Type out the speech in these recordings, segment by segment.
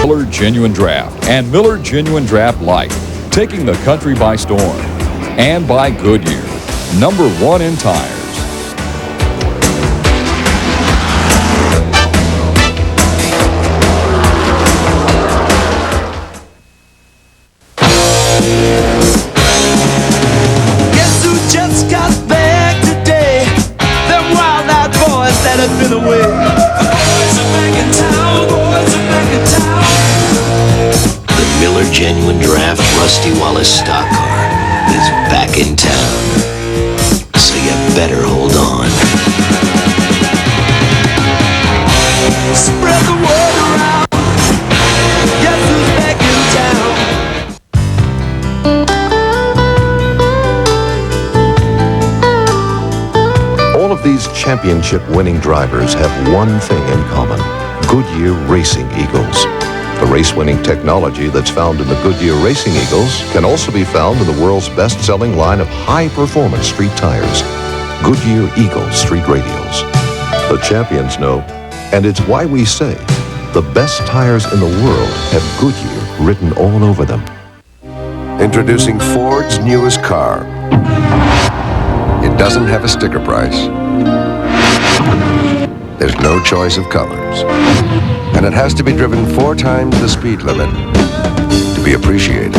Miller Genuine Draft and Miller Genuine Draft Light, taking the country by storm. And by Goodyear, #1 in tires. Guess who just got back today? Them wild-eyed boys that have been away. The boys are back in town, boys are back in town. The Miller Genuine Draft Rusty Wallace stock car is back in town. So you better hold on. Spread the word around. Guess who's back in town? All of these championship-winning drivers have one thing in common: Goodyear Racing Eagles. The race-winning technology that's found in the Goodyear Racing Eagles can also be found in the world's best-selling line of high-performance street tires, Goodyear Eagle Street Radials. The champions know, and it's why we say the best tires in the world have Goodyear written all over them. Introducing Ford's newest car. It doesn't have a sticker price. There's no choice of colors. And it has to be driven 4 times the speed limit to be appreciated.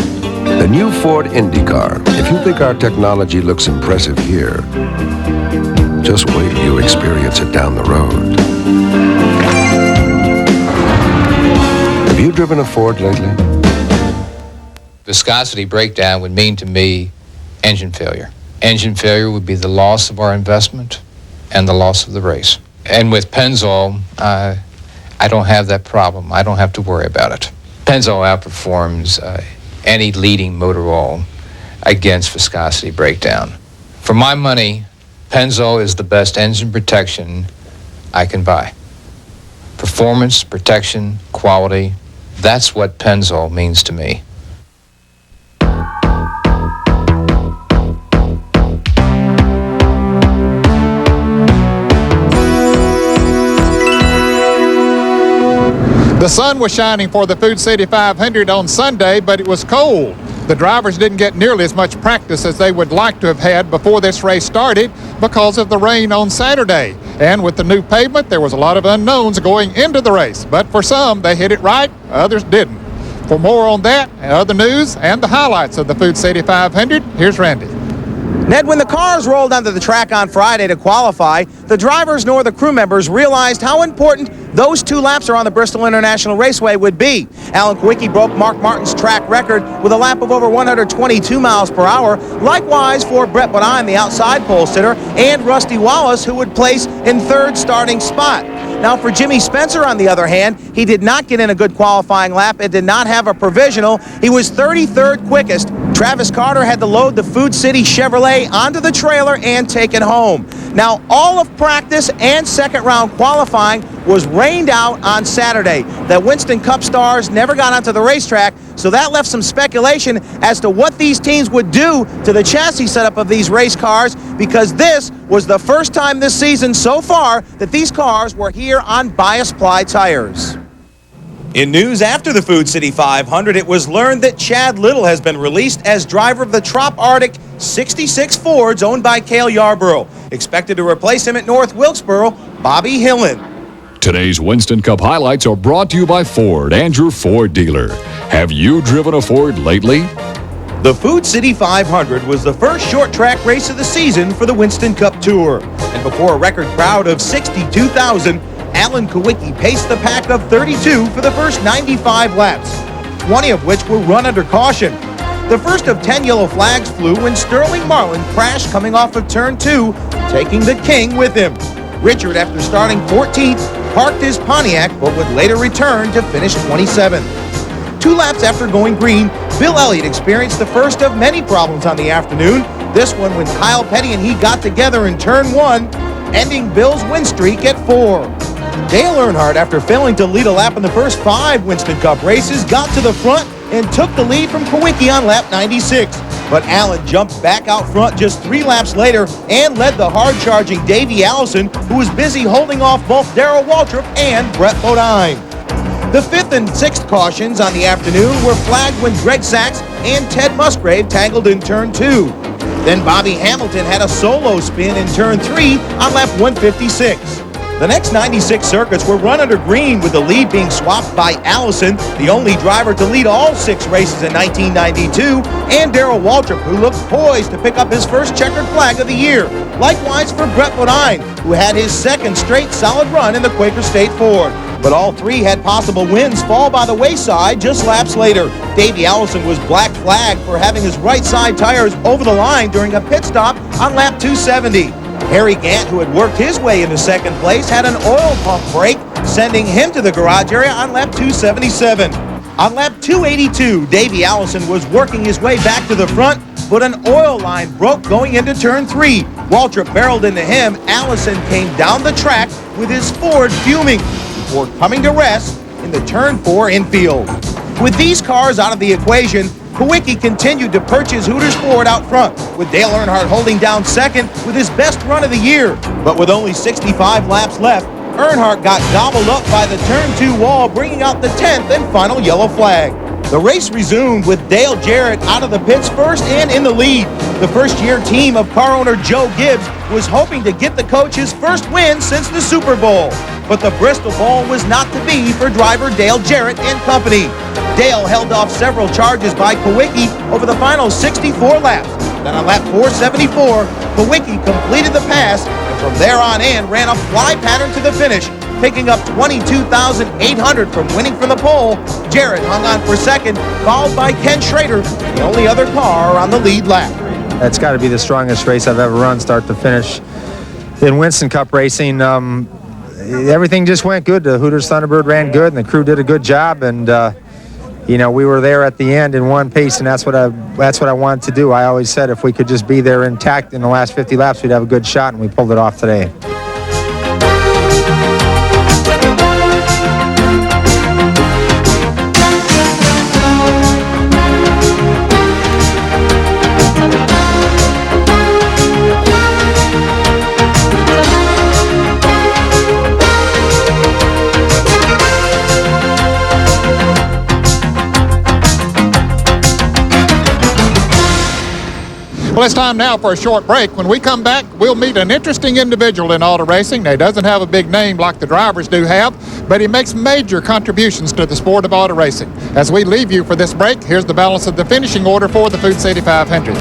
The new Ford IndyCar. If you think our technology looks impressive here, just wait till you experience it down the road. Have you driven a Ford lately? Viscosity breakdown would mean to me engine failure. Engine failure would be the loss of our investment and the loss of the race. And with Pennzoil, I don't have that problem. I don't have to worry about it. Pennzoil outperforms any leading motor oil against viscosity breakdown. For my money, Pennzoil is the best engine protection I can buy. Performance, protection, quality, that's what Pennzoil means to me. The sun was shining for the Food City 500 on Sunday, but it was cold. The drivers didn't get nearly as much practice as they would like to have had before this race started because of the rain on Saturday. And with the new pavement, there was a lot of unknowns going into the race. But for some, they hit it right, others didn't. For more on that and other news and the highlights of the Food City 500, here's Randy. Ned, when the cars rolled onto the track on Friday to qualify, the drivers nor the crew members realized how important those 2 laps around the Bristol International Raceway would be. Alan Kwiecki broke Mark Martin's track record with a lap of over 122 miles per hour. Likewise for Brett Bodine, the outside pole sitter, and Rusty Wallace, who would place in 3rd starting spot. Now for Jimmy Spencer, on the other hand, he did not get in a good qualifying lap and did not have a provisional. He was 33rd quickest. Travis Carter had to load the Food City Chevrolet onto the trailer and take it home. Now, all of practice and second round qualifying was rained out on Saturday. The Winston Cup stars never got onto the racetrack, so that left some speculation as to what these teams would do to the chassis setup of these race cars, because this was the first time this season so far that these cars were here on bias ply tires. In news after the Food City 500, it was learned that Chad Little has been released as driver of the Trop Arctic 66 Fords owned by Cale Yarborough. Expected to replace him at North Wilkesboro, Bobby Hillen. Today's Winston Cup highlights are brought to you by Ford and your Ford dealer. Have you driven a Ford lately? The Food City 500 was the first short track race of the season for the Winston Cup Tour. And before a record crowd of 62,000, Alan Kwiecki paced the pack of 32 for the first 95 laps, 20 of which were run under caution. The first of 10 yellow flags flew when Sterling Marlin crashed coming off of turn 2, taking the king with him. Richard, after starting 14th, parked his Pontiac but would later return to finish 27th. 2 laps after going green, Bill Elliott experienced the first of many problems on the afternoon. This one when Kyle Petty and he got together in turn 1, ending Bill's win streak at 4. Dale Earnhardt, after failing to lead a lap in the first 5 Winston Cup races, got to the front and took the lead from Kwiecki on lap 96. But Allen jumped back out front just 3 laps later and led the hard-charging Davey Allison, who was busy holding off both Darrell Waltrip and Brett Bodine. The 5th and 6th cautions on the afternoon were flagged when Greg Sachs and Ted Musgrave tangled in turn 2. Then Bobby Hamilton had a solo spin in turn 3 on lap 156. The next 96 circuits were run under green, with the lead being swapped by Allison, the only driver to lead all 6 races in 1992, and Darrell Waltrip, who looked poised to pick up his first checkered flag of the year. Likewise for Brett Bodine, who had his second straight solid run in the Quaker State Ford. But all 3 had possible wins fall by the wayside just laps later. Davey Allison was black flagged for having his right side tires over the line during a pit stop on lap 270. Harry Gant, who had worked his way into second place, had an oil pump break, sending him to the garage area on lap 277. On lap 282, Davey Allison was working his way back to the front, but an oil line broke going into turn 3. Waltrip barreled into him. Allison came down the track with his Ford fuming before coming to rest in the turn 4 infield. With these cars out of the equation, Kawicki continued to perch his Hooters Ford out front, with Dale Earnhardt holding down second with his best run of the year. But with only 65 laps left, Earnhardt got gobbled up by the turn 2 wall, bringing out the 10th and final yellow flag. The race resumed with Dale Jarrett out of the pits first and in the lead. The first-year team of car owner Joe Gibbs was hoping to get the coach his first win since the Super Bowl. But the Bristol Bowl was not to be for driver Dale Jarrett and company. Dale held off several charges by Kawicki over the final 64 laps. Then on lap 474, Kawicki completed the pass, and from there on in ran a fly pattern to the finish, picking up 22,800 from winning from the pole. Jarrett hung on for second, followed by Ken Schrader, the only other car on the lead lap. That's got to be the strongest race I've ever run, start to finish, in Winston Cup Racing. Everything just went good. The Hooters Thunderbird ran good, and the crew did a good job. And we were there at the end in one piece, and that's what I wanted to do. I always said if we could just be there intact in the last 50 laps, we'd have a good shot, and we pulled it off today. Well, it's time now for a short break. When we come back, we'll meet an interesting individual in auto racing. Now, he doesn't have a big name like the drivers do have, but he makes major contributions to the sport of auto racing. As we leave you for this break, here's the balance of the finishing order for the Food City 500.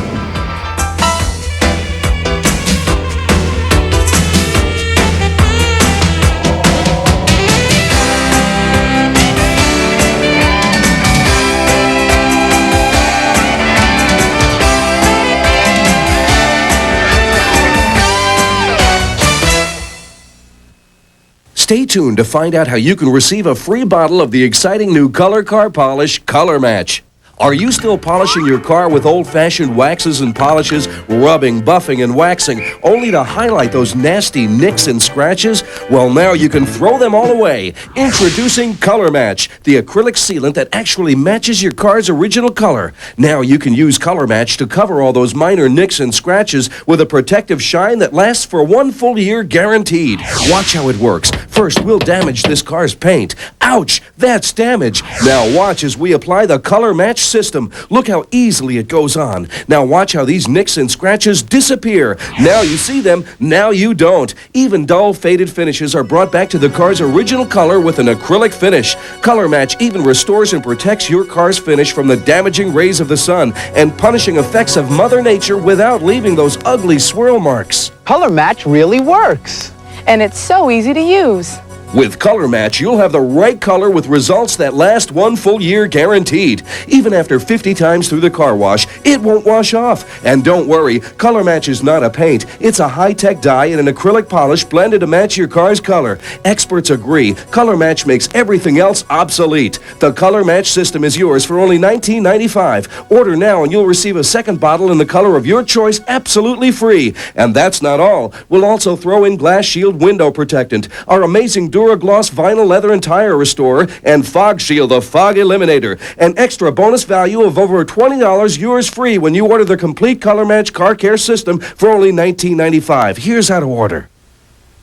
Stay tuned to find out how you can receive a free bottle of the exciting new Color Car Polish Color Match. Are you still polishing your car with old-fashioned waxes and polishes, rubbing, buffing, and waxing, only to highlight those nasty nicks and scratches? Well, now you can throw them all away. Introducing Color Match, the acrylic sealant that actually matches your car's original color. Now you can use Color Match to cover all those minor nicks and scratches with a protective shine that lasts for 1 full year guaranteed. Watch how it works. First, we'll damage this car's paint. Ouch, that's damage. Now watch as we apply the Color Match system. Look how easily it goes on. Now watch how these nicks and scratches disappear. Now you see them, now you don't. Even dull, faded finishes are brought back to the car's original color with an acrylic finish. Color Match even restores and protects your car's finish from the damaging rays of the sun and punishing effects of Mother Nature without leaving those ugly swirl marks. Color Match really works. And it's so easy to use. With Color Match, you'll have the right color with results that last 1 full year guaranteed. Even after 50 times through the car wash, it won't wash off. And don't worry, Color Match is not a paint. It's a high-tech dye and an acrylic polish blended to match your car's color. Experts agree, Color Match makes everything else obsolete. The Color Match system is yours for only $19.95. Order now and you'll receive a second bottle in the color of your choice absolutely free. And that's not all. We'll also throw in Glass Shield Window Protectant, our amazing Duragloss Vinyl Leather and Tire Restorer, and Fog Shield, the Fog Eliminator. An extra bonus value of over $20 yours free when you order the complete Color Match Car Care System for only $19.95. Here's how to order.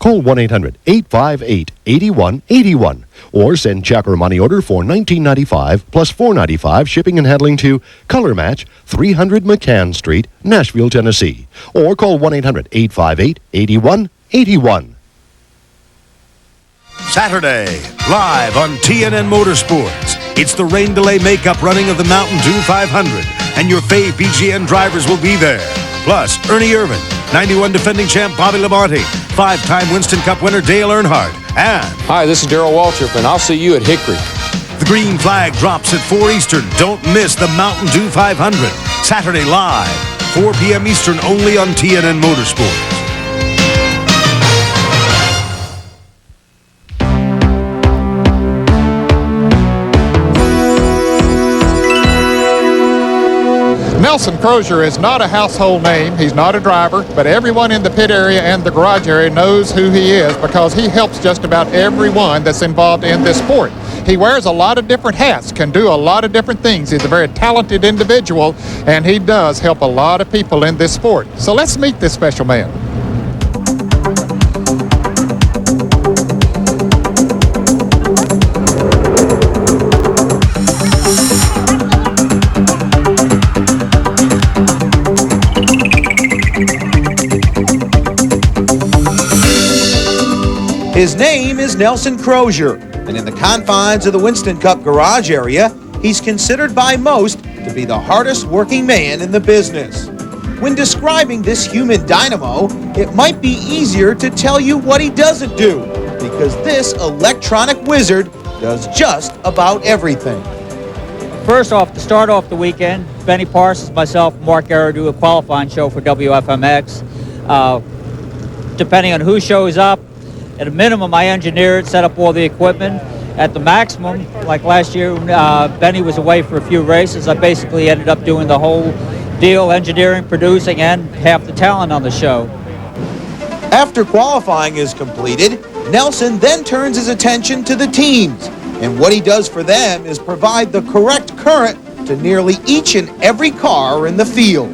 Call 1-800-858-8181 or send check or money order for $19.95 plus $4.95 shipping and handling to Color Match, 300 McCann Street, Nashville, Tennessee. Or call 1-800-858-8181. Saturday, live on TNN Motorsports. It's the rain delay makeup running of the Mountain Dew 500, and your fave BGN drivers will be there. Plus, Ernie Irvin, 91 defending champ Bobby Labonte, 5-time Winston Cup winner Dale Earnhardt, and... Hi, this is Darrell Waltrip, and I'll see you at Hickory. The green flag drops at 4 Eastern. Don't miss the Mountain Dew 500. Saturday live, 4 p.m. Eastern, only on TNN Motorsports. Nelson Crozier is not a household name. He's not a driver, but everyone in the pit area and the garage area knows who he is because he helps just about everyone that's involved in this sport. He wears a lot of different hats, can do a lot of different things. He's a very talented individual, and he does help a lot of people in this sport. So let's meet this special man. His name is Nelson Crozier, and in the confines of the Winston Cup garage area, he's considered by most to be the hardest working man in the business. When describing this human dynamo, it might be easier to tell you what he doesn't do, because this electronic wizard does just about everything. First off, to start off the weekend, Benny Parsons, myself, and Mark Guerra do a qualifying show for WFMX. Depending on who shows up, at a minimum, I engineer it, set up all the equipment. At the maximum, like last year, Benny was away for a few races. I basically ended up doing the whole deal, engineering, producing, and half the talent on the show. After qualifying is completed, Nelson then turns his attention to the teams. And what he does for them is provide the correct current to nearly each and every car in the field.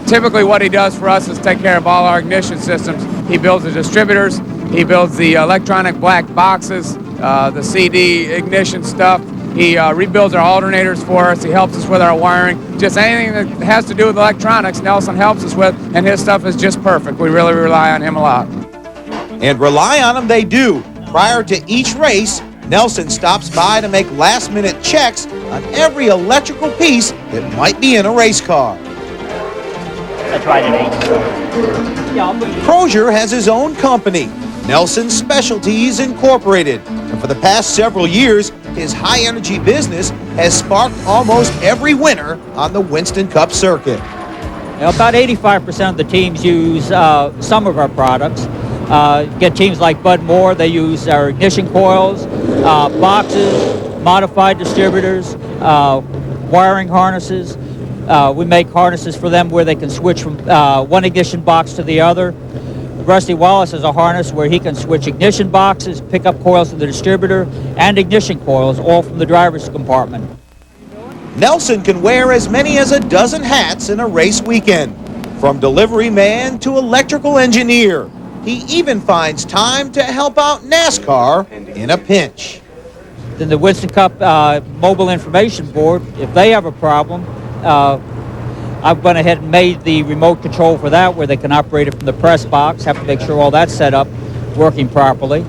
Typically what he does for us is take care of all our ignition systems. He builds the distributors, he builds the electronic black boxes, the CD ignition stuff. He rebuilds our alternators for us. He helps us with our wiring. Just anything that has to do with electronics, Nelson helps us with, and his stuff is just perfect. We really rely on him a lot. And rely on him they do. Prior to each race, Nelson stops by to make last-minute checks on every electrical piece that might be in a race car. That's right, it ain't. Crozier has his own company, Nelson Specialties Incorporated. And for the past several years, his high-energy business has sparked almost every winner on the Winston Cup circuit. Now, about 85% of the teams use some of our products. Get teams like Bud Moore, they use our ignition coils, boxes, modified distributors, wiring harnesses. We make harnesses for them where they can switch from one ignition box to the other. Rusty Wallace has a harness where he can switch ignition boxes, pick up coils from the distributor, and ignition coils, all from the driver's compartment. Nelson can wear as many as a dozen hats in a race weekend, from delivery man to electrical engineer. He even finds time to help out NASCAR in a pinch. Then the Winston Cup Mobile Information Board, if they have a problem, I've went ahead and made the remote control for that where they can operate it from the press box. Have to make sure all that's set up, working properly.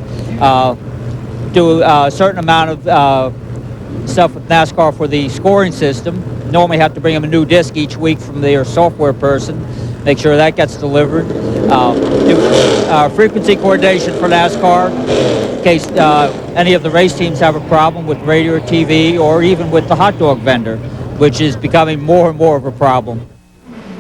Do a certain amount of stuff with NASCAR for the scoring system. Normally have to bring them a new disc each week from their software person. Make sure that gets delivered. Do frequency coordination for NASCAR in case any of the race teams have a problem with radio or TV, or even with the hot dog vendor, which is becoming more and more of a problem.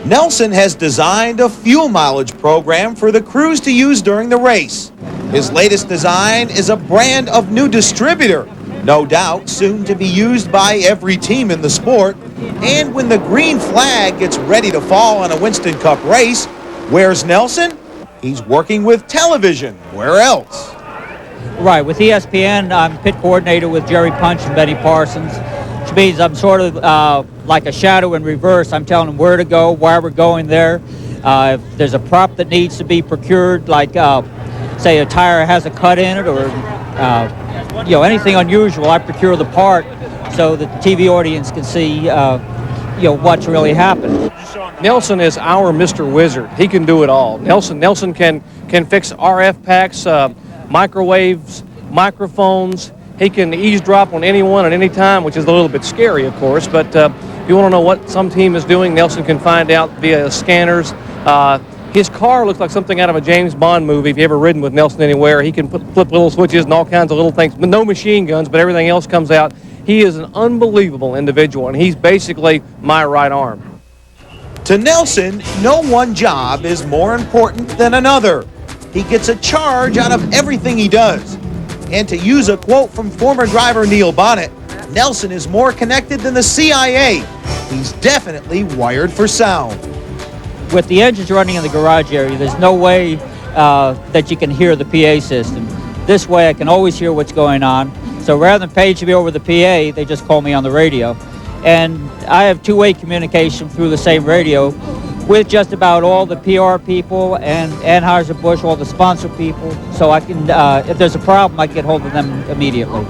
Nelson has designed a fuel mileage program for the crews to use during the race. His latest design is a brand of new distributor, no doubt soon to be used by every team in the sport. And when the green flag gets ready to fall on a Winston Cup race, where's Nelson? He's working with television. Where else? Right, with ESPN, I'm pit coordinator with Jerry Punch and Benny Parsons, which means I'm sort of like a shadow in reverse. I'm telling them where to go, why we're going there. If there's a prop that needs to be procured, like say a tire has a cut in it or anything unusual, I procure the part so that the TV audience can see what's really happened. Nelson is our Mr. Wizard. He can do it all. Nelson can fix RF packs, microwaves, microphones. He can eavesdrop on anyone at any time, which is a little bit scary, of course. But if you want to know what some team is doing, Nelson can find out via scanners. His car looks like something out of a James Bond movie. If you've ever ridden with Nelson anywhere, he can flip little switches and all kinds of little things. No machine guns, but everything else comes out. He is an unbelievable individual, and he's basically my right arm. To Nelson, no one job is more important than another. He gets a charge out of everything he does. And to use a quote from former driver Neil Bonnet, Nelson is more connected than the CIA. He's definitely wired for sound. With the engines running in the garage area, there's no way that you can hear the PA system. This way I can always hear what's going on. So rather than paging me over the PA, they just call me on the radio. And I have two-way communication through the same radio with just about all the PR people and Anheuser-Busch, all the sponsor people. So I can, if there's a problem, I can get hold of them immediately.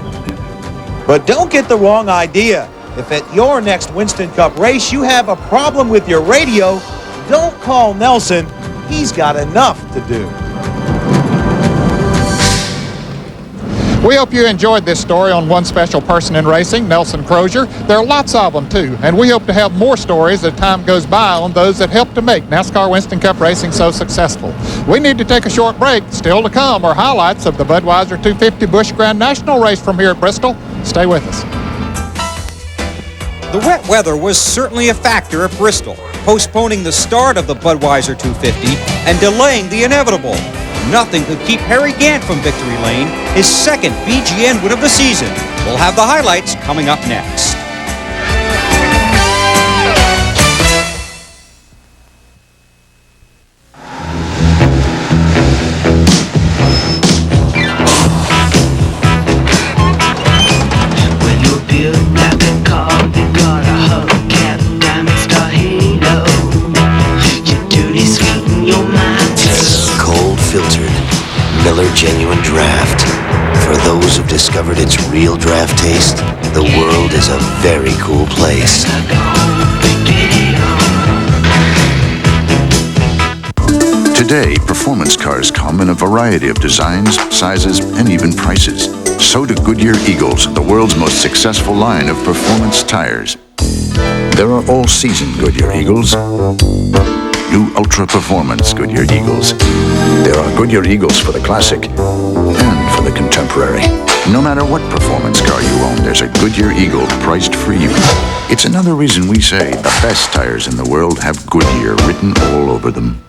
But don't get the wrong idea. If at your next Winston Cup race you have a problem with your radio, don't call Nelson. He's got enough to do. We hope you enjoyed this story on one special person in racing, Nelson Crozier. There are lots of them, too, and we hope to have more stories as time goes by on those that helped to make NASCAR Winston Cup Racing so successful. We need to take a short break. Still to come are highlights of the Budweiser 250 Busch Grand National race from here at Bristol. Stay with us. The wet weather was certainly a factor at Bristol, postponing the start of the Budweiser 250 and delaying the inevitable. Nothing could keep Harry Gant from victory lane, his second BGN win of the season. We'll have the highlights coming up next. Genuine draft. For those who've discovered its real draft taste, the world is a very cool place. Today, performance cars come in a variety of designs, sizes, and even prices. So do Goodyear Eagles, the world's most successful line of performance tires. There are all-season Goodyear Eagles. New ultra-performance Goodyear Eagles. There are Goodyear Eagles for the classic and for the contemporary. No matter what performance car you own, there's a Goodyear Eagle priced for you. It's another reason we say the best tires in the world have Goodyear written all over them.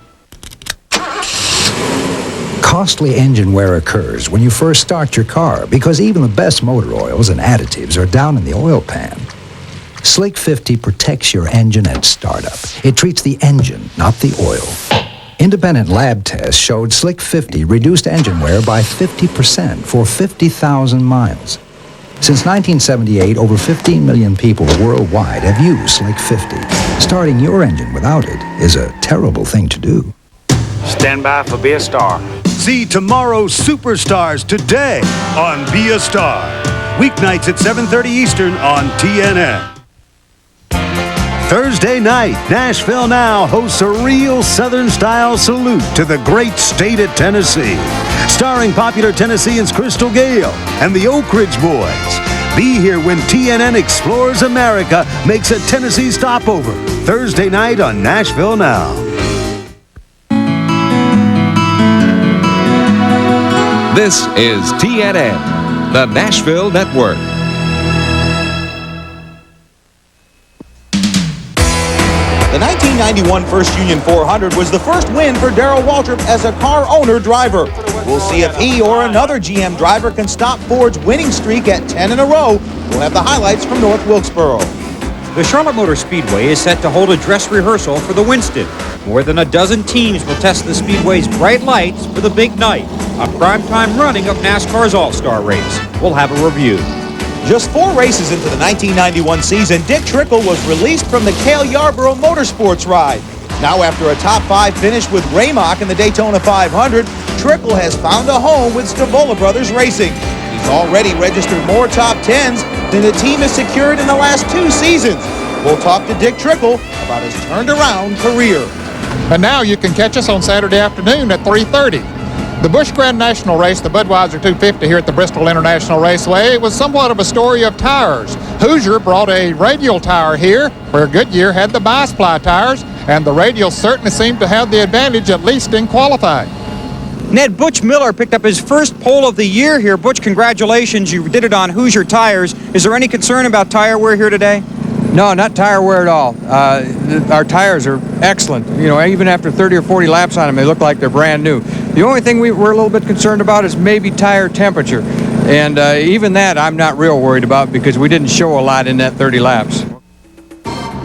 Costly engine wear occurs when you first start your car because even the best motor oils and additives are down in the oil pan. Slick 50 protects your engine at startup. It treats the engine, not the oil. Independent lab tests showed Slick 50 reduced engine wear by 50% for 50,000 miles. Since 1978, over 15 million people worldwide have used Slick 50. Starting your engine without it is a terrible thing to do. Stand by for Be a Star. See tomorrow's superstars today on Be a Star. Weeknights at 7:30 Eastern on TNN. Thursday night, Nashville Now hosts a real Southern-style salute to the great state of Tennessee. Starring popular Tennesseans Crystal Gale and the Oak Ridge Boys. Be here when TNN Explores America makes a Tennessee stopover. Thursday night on Nashville Now. This is TNN, the Nashville Network. The 1991 First Union 400 was the first win for Darrell Waltrip as a car owner-driver. We'll see if he or another GM driver can stop Ford's winning streak at 10 in a row. We'll have the highlights from North Wilkesboro. The Charlotte Motor Speedway is set to hold a dress rehearsal for the Winston. More than a dozen teams will test the Speedway's bright lights for the big night, a primetime running of NASCAR's All-Star Race. We'll have a review. Just 4 races into the 1991 season, Dick Trickle was released from the Cale Yarborough Motorsports ride. Now after a top 5 finish with Raymock in the Daytona 500, Trickle has found a home with Stavola Brothers Racing. He's already registered more top 10s than the team has secured in the last 2 seasons. We'll talk to Dick Trickle about his turned-around career. And now you can catch us on Saturday afternoon at 3:30. The Busch Grand National race, the Budweiser 250 here at the Bristol International Raceway, was somewhat of a story of tires. Hoosier brought a radial tire here, where Goodyear had the bi-sply tires, and the radials certainly seemed to have the advantage, at least in qualifying. Ned, Butch Miller picked up his first pole of the year here. Butch, congratulations. You did it on Hoosier tires. Is there any concern about tire wear here today? No, not tire wear at all. Our tires are excellent. You know, even after 30 or 40 laps on them, they look like they're brand new. The only thing we're a little bit concerned about is maybe tire temperature. And even that I'm not real worried about because we didn't show a lot in that 30 laps.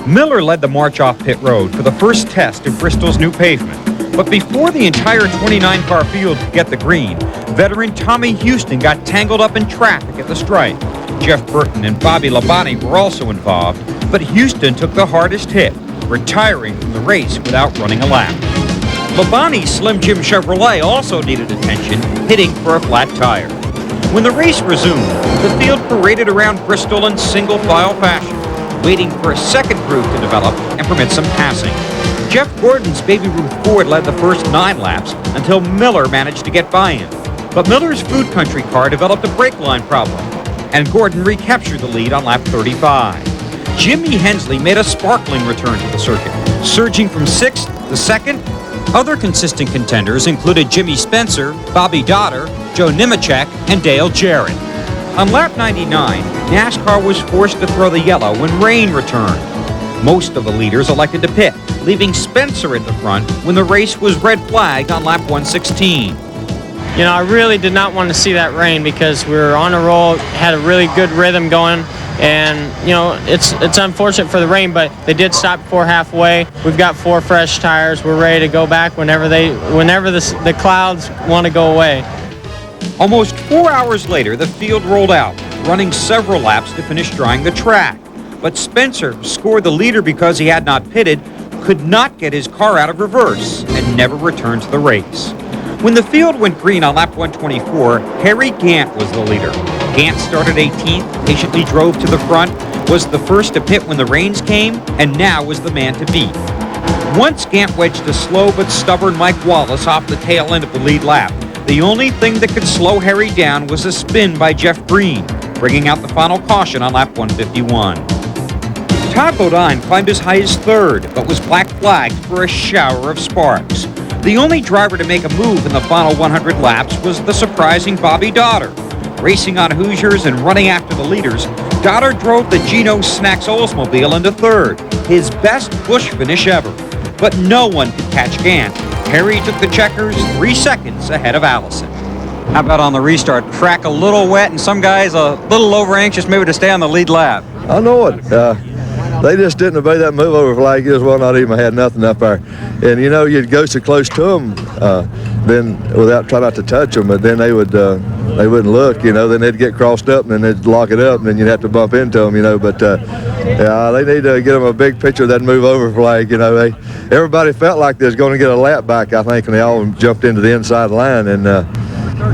Miller led the march off pit road for the first test of Bristol's new pavement. But before the entire 29-car field could get the green, veteran Tommy Houston got tangled up in traffic at the stripe. Jeff Burton and Bobby Labonte were also involved, but Houston took the hardest hit, retiring from the race without running a lap. Labonte's Slim Jim Chevrolet also needed attention, hitting for a flat tire. When the race resumed, the field paraded around Bristol in single-file fashion, waiting for a second groove to develop and permit some passing. Jeff Gordon's Baby Ruth Ford led the first 9 laps until Miller managed to get by him. But Miller's Food Country car developed a brake line problem, and Gordon recaptured the lead on lap 35. Jimmy Hensley made a sparkling return to the circuit, surging from 6th to 2nd. Other consistent contenders included Jimmy Spencer, Bobby Dotter, Joe Nemechek, and Dale Jarrett. On lap 99, NASCAR was forced to throw the yellow when rain returned. Most of the leaders elected to pit, leaving Spencer at the front when the race was red flagged on lap 116. You know, I really did not want to see that rain because we were on a roll, had a really good rhythm going, and, you know, it's unfortunate for the rain, but they did stop before halfway. We've got 4 fresh tires. We're ready to go back whenever the clouds want to go away. Almost 4 hours later, the field rolled out, running several laps to finish drying the track. But Spencer, who scored the leader because he had not pitted, could not get his car out of reverse and never returned to the race. When the field went green on lap 124, Harry Gant was the leader. Gant started 18th, patiently drove to the front, was the first to pit when the rains came, and now was the man to beat. Once Gant wedged a slow but stubborn Mike Wallace off the tail end of the lead lap. The only thing that could slow Harry down was a spin by Jeff Green, bringing out the final caution on lap 151. Todd Bodine climbed as high as 3rd, but was black flagged for a shower of sparks. The only driver to make a move in the final 100 laps was the surprising Bobby Dotter. Racing on Hoosiers and running after the leaders, Dotter drove the Geno Snacks Oldsmobile into 3rd, his best Busch finish ever. But no one could catch Gant. Harry took the checkers 3 seconds ahead of Allison. How about on the restart? Track a little wet and some guys a little over anxious maybe to stay on the lead lap. I know it. They just didn't obey that move over flag. As well not even had nothing up there. And, you know, you'd go so close to them, then without trying not to touch them, but then they wouldn't look, you know, then they'd get crossed up and then they'd lock it up and then you'd have to bump into them, you know. But, yeah, they need to get them a big picture of that move over flag, you know. Everybody felt like they was going to get a lap back, I think, and they all jumped into the inside line. And,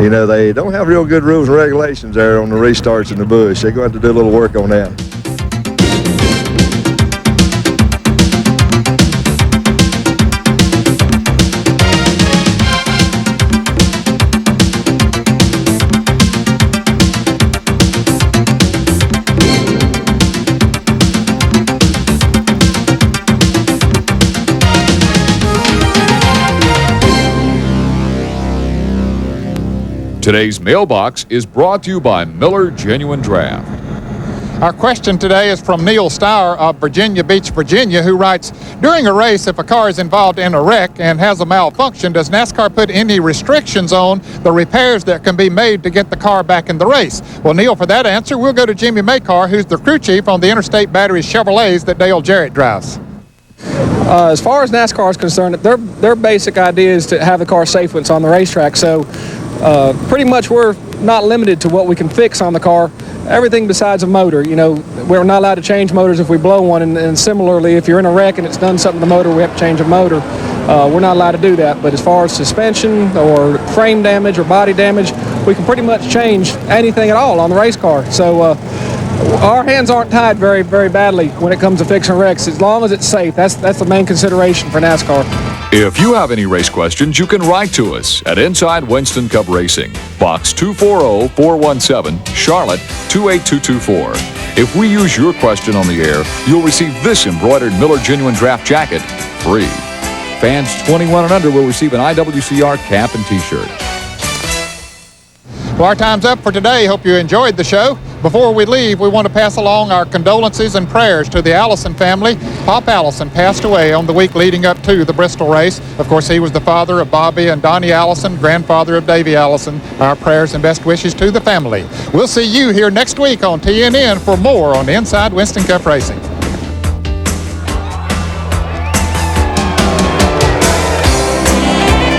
you know, they don't have real good rules and regulations there on the restarts in the Busch. They're going to have to do a little work on that. Today's mailbox is brought to you by Miller Genuine Draft. Our question today is from Neil Stour of Virginia Beach, Virginia, who writes, during a race, if a car is involved in a wreck and has a malfunction, does NASCAR put any restrictions on the repairs that can be made to get the car back in the race? Well, Neil, for that answer, we'll go to Jimmy Makar, who's the crew chief on the Interstate Battery Chevrolets that Dale Jarrett drives. As far as NASCAR is concerned, their basic idea is to have the car safe when it's on the racetrack. So pretty much we're not limited to what we can fix on the car. Everything besides a motor, you know, we're not allowed to change motors if we blow one. And similarly, if you're in a wreck and it's done something to the motor, we have to change a motor. we're not allowed to do that. But as far as suspension or frame damage or body damage, we can pretty much change anything at all on the race car. So our hands aren't tied very, very badly when it comes to fixing wrecks, as long as it's safe. That's the main consideration for NASCAR. If you have any race questions, you can write to us at Inside Winston Cup Racing, Box 240-417, Charlotte 28224. If we use your question on the air, you'll receive this embroidered Miller Genuine Draft jacket free. Fans 21 and under will receive an IWCR cap and T-shirt. Well, our time's up for today. Hope you enjoyed the show. Before we leave, we want to pass along our condolences and prayers to the Allison family. Pop Allison passed away on the week leading up to the Bristol race. Of course, he was the father of Bobby and Donnie Allison, grandfather of Davey Allison. Our prayers and best wishes to the family. We'll see you here next week on TNN for more on Inside Winston Cup Racing.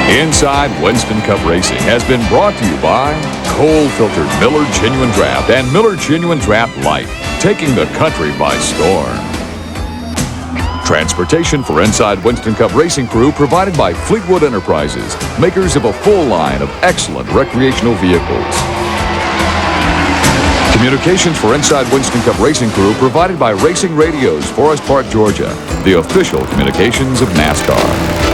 Inside Winston Cup Racing has been brought to you by cold-filtered Miller Genuine Draft and Miller Genuine Draft Light, taking the country by storm. Transportation for Inside Winston Cup Racing crew provided by Fleetwood Enterprises, makers of a full line of excellent recreational vehicles. Communications for Inside Winston Cup Racing crew provided by Racing Radios, Forest Park, Georgia, the official communications of NASCAR.